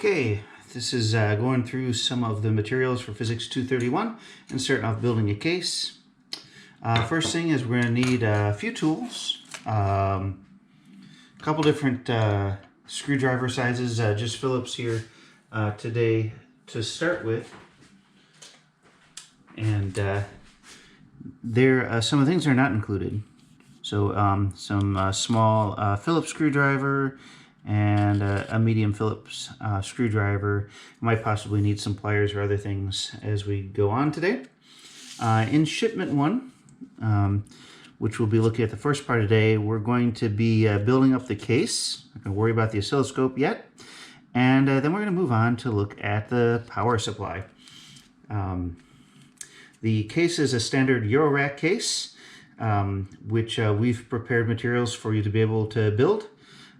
Okay, this is going through some of the materials for Physics 231 and starting off building a case. First thing is we're going to need a few tools, a couple different screwdriver sizes, just Phillips here today to start with. And some of the things are not included. So some small Phillips screwdriver and a medium Phillips screwdriver. You might possibly need some pliers or other things as we go on today. In shipment one, which we'll be looking at the first part today, we're going to be building up the case. Not going to worry about the oscilloscope yet. And then we're going to move on to look at the power supply. The case is a standard Eurorack case, which we've prepared materials for you to be able to build.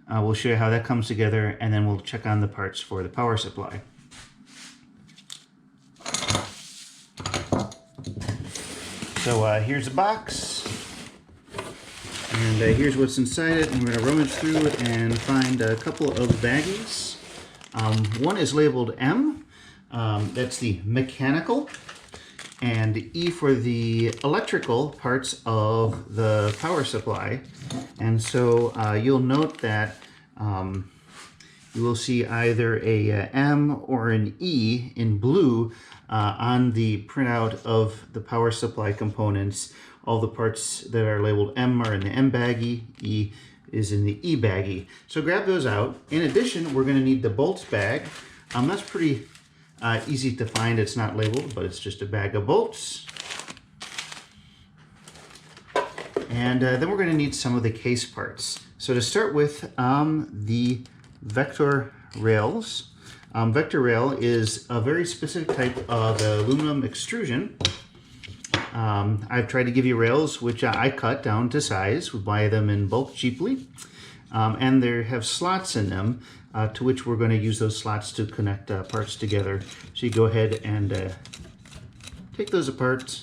We'll show you how that comes together, and then we'll check on the parts for the power supply. So here's the box, and here's what's inside it. And we're going to rummage through it and find a couple of baggies. One is labeled M, that's the mechanical, and E for the electrical parts of the power supply. And so you'll note that you will see either a M or an E in blue on the printout of the power supply components. All the parts that are labeled M are in the M baggie, E is in the E baggie. So grab those out. In addition, we're going to need the bolts bag. That's pretty easy to find. It's not labeled, but it's just a bag of bolts. And then we're going to need some of the case parts. So to start with, the vector rails. Vector rail is a very specific type of aluminum extrusion. I've tried to give you rails which I cut down to size. We buy them in bulk cheaply. And they have slots in them to which we're going to use those slots to connect parts together. So you go ahead and take those apart.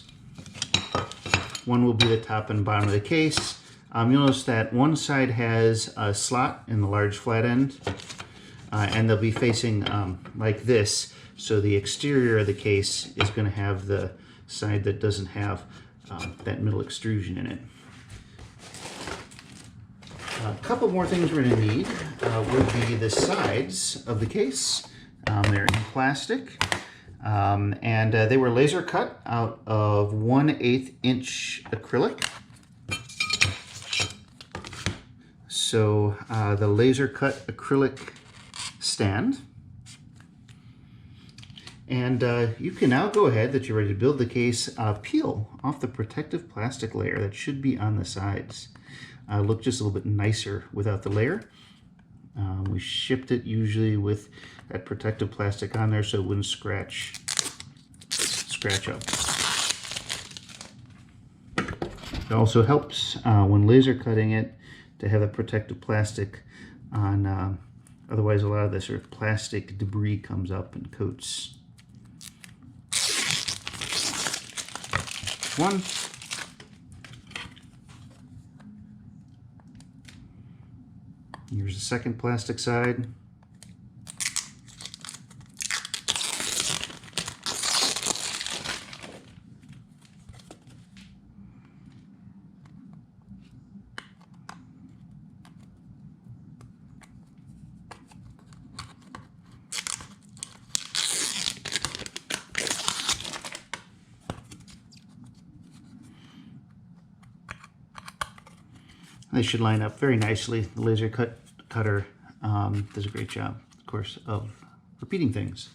One will be the top and bottom of the case. You'll notice that one side has a slot in the large flat end, and they'll be facing like this. So the exterior of the case is going to have the side that doesn't have that middle extrusion in it. A couple more things we're going to need would be the sides of the case. They're in plastic. And they were laser cut out of 1/8 inch acrylic. So the laser cut acrylic stand. And you can now go ahead that you're ready to build the case, peel off the protective plastic layer that should be on the sides. Look just a little bit nicer without the layer. We shipped it usually with that protective plastic on there so it wouldn't scratch up. It also helps when laser cutting it to have that protective plastic on, otherwise a lot of this sort of plastic debris comes up and coats. One. Here's the second plastic side. They should line up very nicely. The laser cutter does a great job, of course, of repeating things.